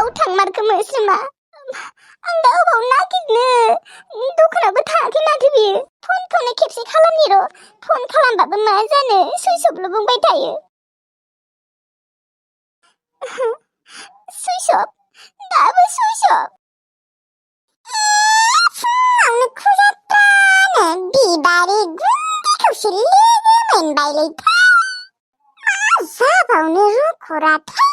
अबाव थांमारखो मोस्रोमा आं दा अबाव नागिरनो दखानावबो थाङाखै माथो बियो फनखौनो खेबसे खालामनि र' फन खालामबाबो मा जानो सुइसअफल' बुंबाय थायो सुइसअफ दाबो सुइसअफ फुङावनो खुजात्रानो बिबारि गुन्दैखौसो लोगो मोनबायलै मा जाबावनो रखराथाय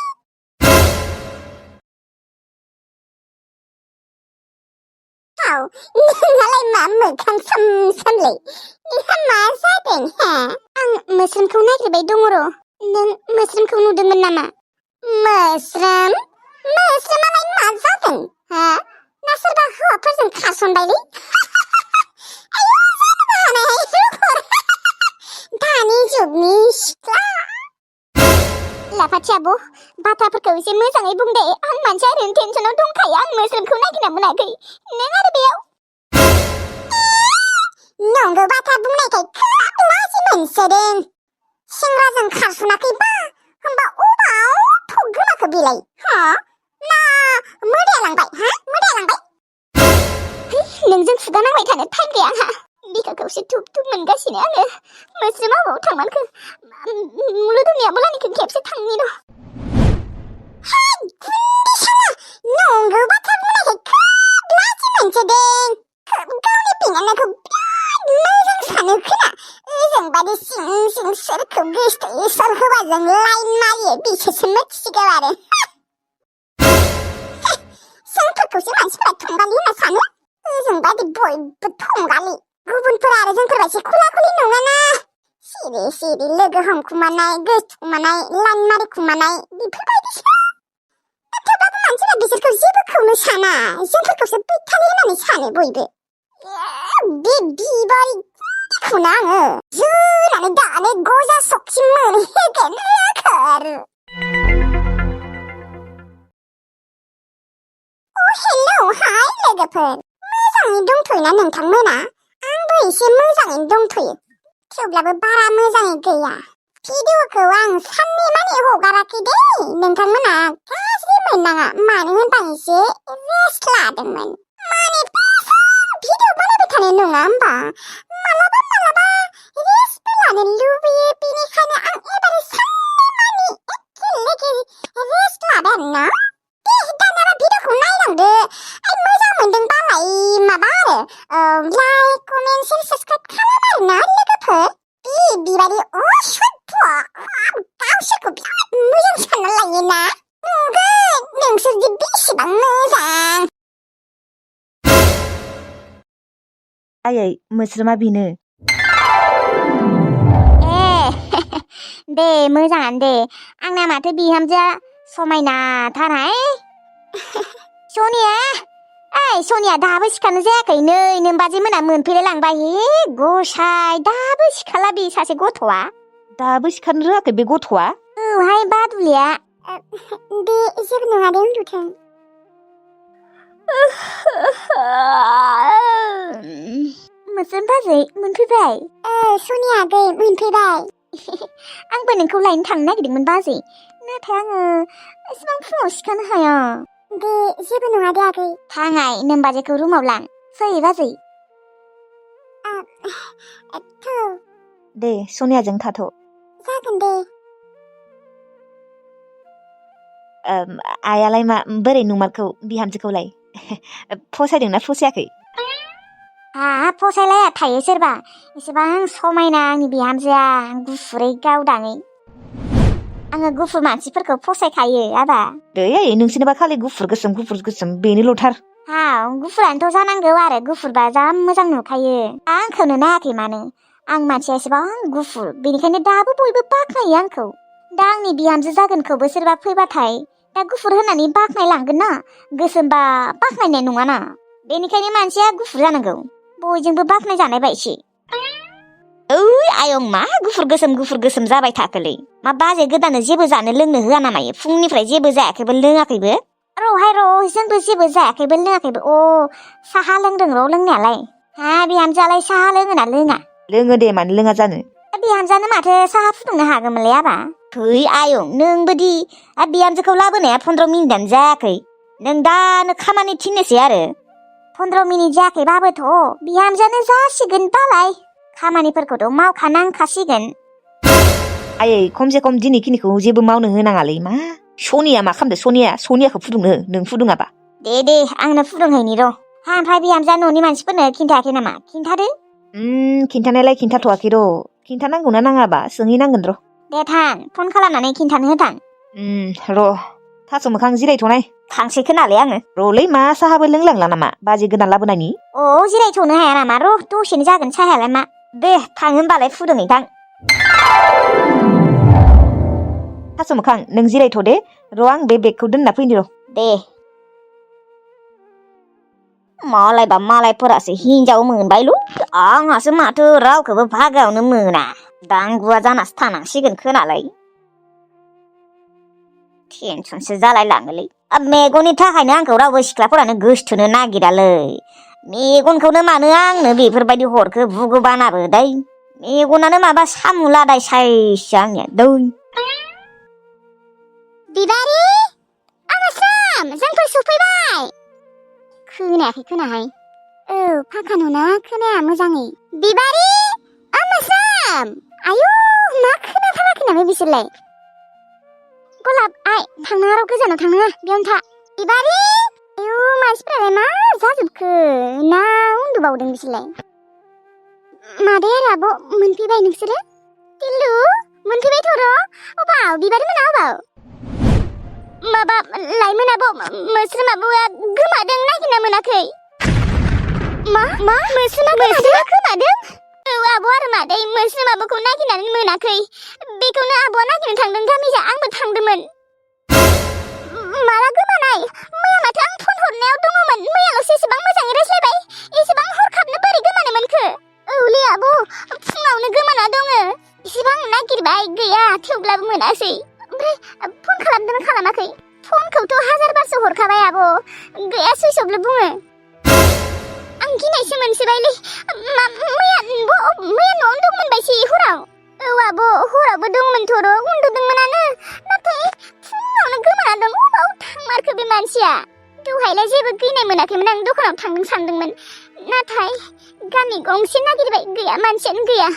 नोंहालाय मा मोखां सोमसोमलै नोंहा मा जादों हा आं मोस्रोमखौ नागिरबाय दङ र' नों मोस्रोमखौ नुदोंमोन नामा मोस्रोमालाय मा जादों हा ना सोरबा हौवाफोरजों खारसनबायलै आयौ जानोबो हानायहाय दानि जुगनि सिख्ला लाफाथि आब' बाथ्राफोरखौ एसे मोजाङै बुं दे आं मानसिया ओरैनो टेनसनाव दंखायो आं मोस्रोमखौ नागिरना मोनाखै नों आरो बेयाव नंगौ बाथ्रा बुंनायखाय खोब लाजि मोनसोदों सेंग्राजों खारसनाखैबा होमबा अबाव थग गोमाखो बेलाय हा ना मोदाया लांबाय नोंजों खुगा नांबाय थानो टाइम गैया आंहा बिखाखौसो थुब थुब मोनगासिनो आङो मोस्रोमा अबाव थांमारखो मुलुदुनिया बलानिखौ खेबसे थांनि र' गुन्दै साना नंगौ बाथ्रा बुंनायखाय खोब लाजि मोनसोदों गावनि बिनानावखौ बिराद मोजां सानो खोना ओजों बादि सिं सिं सोरखौ गोसथोयो सोर हौवाजों लाइन मारियो बिसोरसो मिथिसिगौ आरो जोंफोरखौसो मानसिफोरा थंगालि होनना सानो ओजों बादि बयबो थंगालि गुबुनफोरा आरो जोंफोरबायदि खुला खुलि नङाना सिरि सिरि लोगो हमखुमानाय गोसथुमानाय लाइन मारिखुमानाय बेफोरबायदिसो थेवब्लाबो मानसिफोरा बिसोरखौ जेबोखौनो साना जोंफोरखौसो बैथालि होननानै सानो बयबो बे बिबारि गुन्दैखौनो आङो जोनानै दानो गजा सकसिम मोनहोगोन रोखोर हेलौ हाय लोगोफोर मोजाङै दंथ'योना नोंथांमोना आंबो एसे मोजाङैनो दंथ'यो थेवब्लाबो बारा मोजाङै गैया भिडिअखौ आं साननै मानि हगाराखै दे नोंथांमोना गाज्रि मोननाङा मानो होनबा एसे रेस्ट लादोंमोन माने भिडिअ बानायबाय थानाय नङा होमबा मालाबा रेस्टबो लानो लुबैयो बेनिखायनो आं एबार साननै मानि एखेलेगे रेस्ट लाबाय आरोना दानिया भिडिअखौ नायलांदो मोजां मोनदोंबालाय माबा आरो लाइक कमेन्ट शेयार साबस्क्राइब खालाम आरोना लोगोफोर बिबादि असभ्य गावसोरखौ बिराद मोजां सानना लायोना नुगोन नोंसोरदि बेसेबां मोजां आयै मोस्रोमा बेनो दे मोजाङानो दे आंना माथो बिहामजोआ समायनाथारहाय सनिया दाबो सिखारनो जायाखै नै नोमबाजै मोना मोनफैलाय लांबाय गसाय दाबो सिखारला बे सासे गथ'आ दाबो सिखारनो रोङाखै बे गथ'आ औहाय बादुलिया बे जेबो नङा दे उन्दुथों मोस्रोम बाजै मोनफैबाय सनिया आगै मोनफैबाय आंबो नोंखौ लायनो थांनो नागिरदोंमोन बाजै नाथाय आङो एसेबां फुङाव सिखारनो हाया दे जेबो नङा दे आगै थाङाय नोमबाजैखौ रुमाव लां फै बाजै दे सनियाजों थाथ' जागोन दे आयालाय मा बोरै नुमारखौ बिहामजोखौलाय फसायदोंना फसायाखै फसायलाया थायो सोरबा एसेबां समायना आंनि बिहामजोआ गुफुरै गावदाङै आङो गुफुर मानसिफोरखौ फसायखायो आदा दै नोंसोरनोबा खालि गुफुर गोसोम बेनोल'थार गुफुरानोथ' जानांगौ आरो गुफुरबा जा मोजां नुखायो आंखौनो नायाखै मानो आं मानसिया एसेबां गुफुर बेनिखायनो दाबो बयबो बाख्नायो आंखौ दा आंनि बिहामजो जागोनखौबो सोरबा फैबाथाय दा गुफुर होननानै बाख्नायलांगोन ना गोसोमबा बाख्नायनाय नङाना बेनिखायनो मानसिया गुफुर जानांगौ बयजोंबो बाख्नायजानाय बायदि आयं मा गुफुर गोसोम जाबाय थाखोलै मा बाजै गोदानो जेबो जानो लोंनो होआ नामायो फुंनिफ्राय जेबो जायाखैबो लोङाखैबो जोंबो जेबो जायाखैबो लोङाखैबो साहा लोंदों र' लोंनायालाय बिहामजोआलाय साहा लोङोना लोङा लोङो दे मानो लोङा जानो बिहामजोआनो माथो साहा फुदुंनो हागौमोनलै आबा आयं नोंबोदि बिहामजोखौ लाबोनाया 15 मिनिटानो जायाखै नों दानो खामानि थिननोसै आरो 15 मिनिट जायाखैबाबोथ' बिहामजोआनो जासिगोनबालाय खामानिफोरखौथ' मावखानांखासिगोन आयै खमसे खम दिनैखिनिखौ जेबो मावनो होनाङालै मा सनिया मा खालामदो सनियाखौ फुदुंनो नों फुदुङाबा दे आंनो फुदुंहैनि र' ओमफ्राय बिहामजोआ न'नि मानसिफोरनो खिन्थायाखै नामा खिन्थादो खिन्थानायलाय खिन्थाथ'वाखै र' खिन्थानांगौना नाङाबा सोंहैनांगोन र' दे थां फन खालामनानै खिन्थानो होथां र' थास' मोखां जिरायथ'नाय खांसै खोनालै आङो र'लै मा साहाबो लोंलांला नामा बाजै गोदान लाबोनायनि जिरायथ'नो हाया नामा र' दसेनो जागोन साहायालाय मा दे थां होनबालाय फुदुंहैथां थास' मोखां नों जिरायथ' दे र' आं बे बेगखौ दोनना फैनि र' दे मालायबा मालायफोरासो हिनजाव मोनबायलु आंहासो माथो रावखौबो भागायावनो मोना दांगुवा जानासो थानांसिगोन खोनालाय टेनसनसो जालायलाङोलै मेगननि थाखायनो आंखौ रावबो सिख्लाफोरानो गोसथोनो नागिरालै मेगनखौनो मानो आंनो बेफोरबायदि हरखो भगबानाबो दै मेगनानो माबा सामु लादाय साइससो आंनिया दै बिबारि आमास्राम जोंफोर सफैबाय खोनायाखै खोनाहाय फाखा न'ना खोनाया मोजाङै बिबारि आमास्राम आयु मा खोनाथाराखै नामा बिसोरलाय गलाब आइ थांनाङा र' गोजानाव थांनाङा बेयावनो था बिबारि आयु मानसिफोरालाय मा जाजोबखो ना उन्दुबावदों बिसोरलाय मादै आरो आब' मोनफैबाय नोंसोरो टिल्लु मोनफैबायथ' र' अबाव बिबारि मोना अबाव माबा लाइमोन आब' मोस्रोम आब'आ गोमादों नागिरना मोनाखै मा मोस्रोमा गोमादों औ आब' आरो मादै मोस्रोम आब'खौ नागिरनानै मोनाखै बेखौनो आब'आ नागिरनो थांदों गामिजा आंबो थांदोंमोन माला गोमानाय मैया माथो आं फन हरनायाव दङमोन मैयाल'सो एसेबां मोजाङै रायज्लायबाय एसेबां हरखाबनो बोरै गोमानो मोनखो औलै आब' फुङावनो गोमाना दङ एसेबां नागिरबाय गैया थेवब्लाबो मोनासै ओमफ्राय फन खालामदोंना खालामाखै फनखौथ' 1000 बारसो हरखाबाय आब' गैया सुइस अफल' बुङो आं गिनायसो मोनसोबायलै मैया न'आवनो दंमोन बायसि हराव औ आब' हरावबो दंमोनथ' र' उन्दुदोंमोनानो नाथाय फुङावनो गोमाना दं अबाव थांमारखो बे मानसिया दहायलाय जेबो गिनाय मोनाखैमोन आं दखानाव थांदों सानदोंमोन नाथाय गामि गंसे नागिरबाय गैया मानसियानो गैया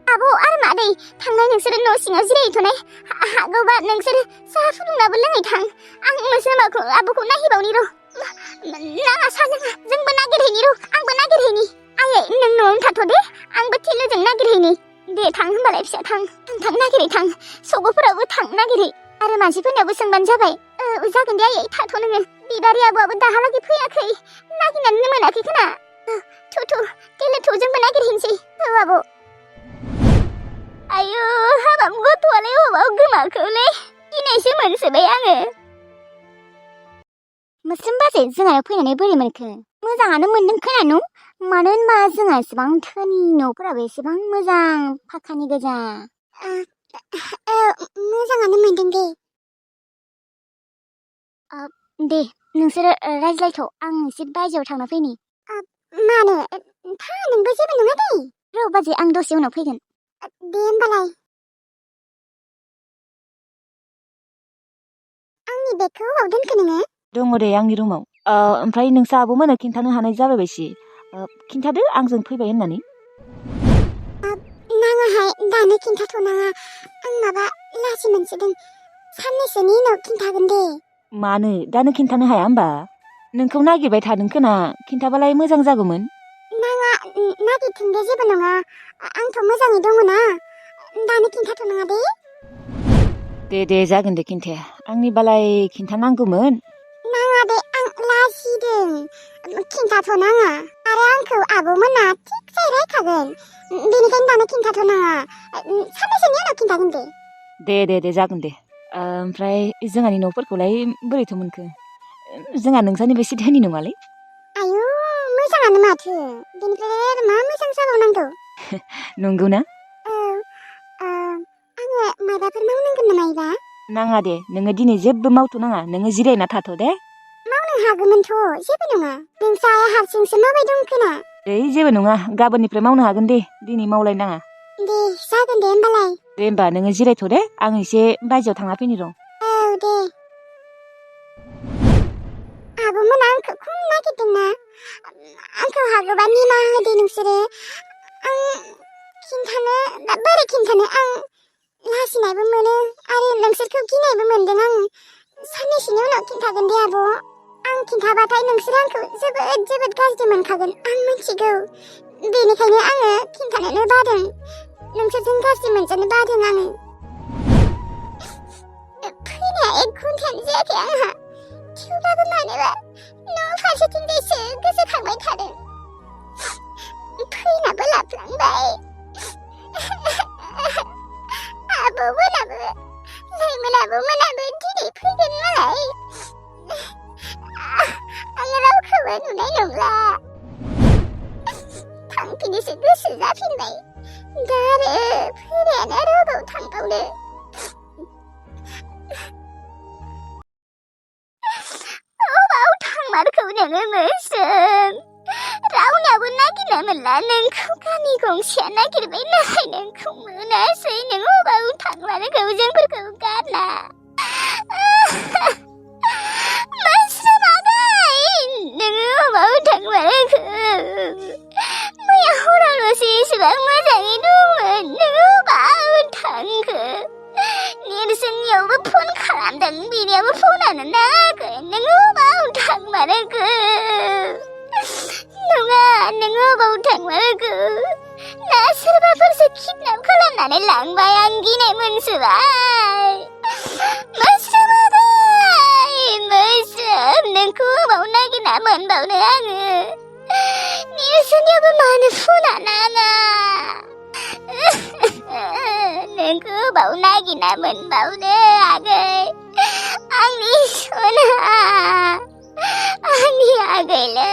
आब' आरो मादै थांनाय नोंसोरो न' सिङाव जिरायथ'नाय हागौबा नोंसोरो साहा फुदुंनाबो लोङै थां आं मोस्रोम आब'खौ नायहैबावनि र' नाङा साहा लोङा जोंबो नागिरहैनि र' आंबो नागिरहैनि आयै नों न'आवनो थाथ' दे आंबो टिल्लुजों नागिरहैनि दे थां होनबालाय फिसा थां थां नागिरै थां सग'फोरावबो थां नागिरै आरो मानसिफोरनियावबो सोंबानो जाबाय जागोन दे आयै थाथ' नोङो बिबारि आब'आबो दाहालागै फैयाखै नागिरनानै मोनाखै खोना टिल्लु जोंबो नागिरहैनोसै औ आब' आयु हाबाब गथ'आलाय अबाव गोमाखोलै गिनायसो मोनसोबाय आङो मोस्रोम बाजै जोंहानाव फैनानै बोरै मोनखो मोजाङानो मोनदों खोनानो मानो होनबा जोंहा एसेबां धोनि न'फोराबो एसेबां मोजां फाखानि गोजा मोजाङानो मोनदों दे नोंसोरो रायज्लायथ' आं एसे बायजोआव थांना फैनि मानो था नोंबो जेबो नङा दे र' बाजै आं दसे उनाव फैगोन दे होमबालाय आंनि बेगखौ अबाव दोनखो नोङो दङ दे आंनि रुमाव ओमफ्राय नोंसा आब'मोननो खिन्थानो हानाय जाबायबायसि खिन्थादो आंजों फैबाय होननानै नाङाहाय दानो खिन्थाथ'नाङा आं माबा लासि मोनसोदों साननैसोनि उनाव खिन्थागोन दे मानो दानो खिन्थानो हाया होमबा नोंखौ नागिरबाय थादों खोना खिन्थाबालाय मोजां जागौमोन नाङा नागिरथों दे जेबो नङा आंथ' मोजाङै दङना दानो खिन्थाथ'नाङा दे जागोन दे खिन्थाया आंनिबालाय खिन्थानांगौमोन नाङा दे आं लाजिदों खिन्थाथ'नाङा आरो आंखौ आब'मोना थिगसे रायखागोन बेनिखायनो दानो खिन्थाथ'नाङा साननैसोनि उनाव खिन्थागोन दे जागोन दे ओमफ्राय जोंहानि न'फोरखौलाय बोरैथो मोनखो जोंहा नोंसानि बेसे धोनि नङालै आयु मोजाङानो माथो बेनिफ्राय आरो मा मोजां जाबावनांगौ नंगौना आङो माबाफोर मावनांगोन नामा इबा नाङा दे नोङो दिनै जेबो मावथ'नाङा नोङो जिरायना थाथ' दे मावनो हागौमोनथ' जेबो नङा नोंसा हारसिंसो मावबाय दं खोना जेबो नङा गाबोननिफ्राय मावनो हागोन दे दिनै मावलायनाङा दे जागोन दे होमबालाय दे होमबा नोङो जिरायथ' दे आं एसे बायजोआव थांना फैनि र' औ दे आब'मोना आंखौ खम नागिरदोंना आंखौ हागौबा निमाहा होदो नोंसोरो आं खिन्थानो दा बोरै खिन्थानो आं लाजिनायबो मोनो आरो नोंसोरखौ गिनायबो मोनदों आं साननैसोनि उनाव खिन्थागोन दे आब' आं खिन्थाबाथाय नोंसोर आंखौ जोबोद जोबोद गाज्रि मोनखागोन आं मिथिगौ बेनिखायनो आङो खिन्थानोनो बादों नोंसोरजों गाज्रि मोनजानो बादों आङो फैनाया 1 घन्टायानो जायाखै आंहा थेवब्लाबो मानोबा न' फारसेथिंजायसो गोसोखांबाय थादों फैनाबो लाफ्लांबाय आब'मोनाबो लाइमोन आब'मोनाबो दिनै फैगोन मालाय आङो रावखौबो नुनाय नंला थांफिनोसो गोसो जाफिनबाय दा आरो फैनायानो आरो अबाव थांबावनो अबाव थांमारखौ नोङो मोसों रावनाबो नागिरना मोनला नोंखौ गामि गंसेया नागिरबाय नाथाय नोंखौ मोनासै नों अबाव थांमारखौ जोंफोरखौ गारना नोङो अबाव थांमारखो मैया हरावल'सो एसेबां मोजाङै दंमोन नोङो अबाव थांखो नेरसोननियावबो फन खालामदों बिनियाबो फनानो नाङाखै नोङो अबाव थांमारखो नङा नोङो अबाव थांमारखो ना सोरबाफोरसो किडनाप खालामनानै लांबाय आं गिनाय मोनसोबाय मोस्रोम नोंखौ अबाव नागिरना मोनबावनो आङो नेरसोननियाबो मानो फना नाङा नोंखौ अबाव नागिरना मोनबावनो आगै आंनि सना आंनि आगैलै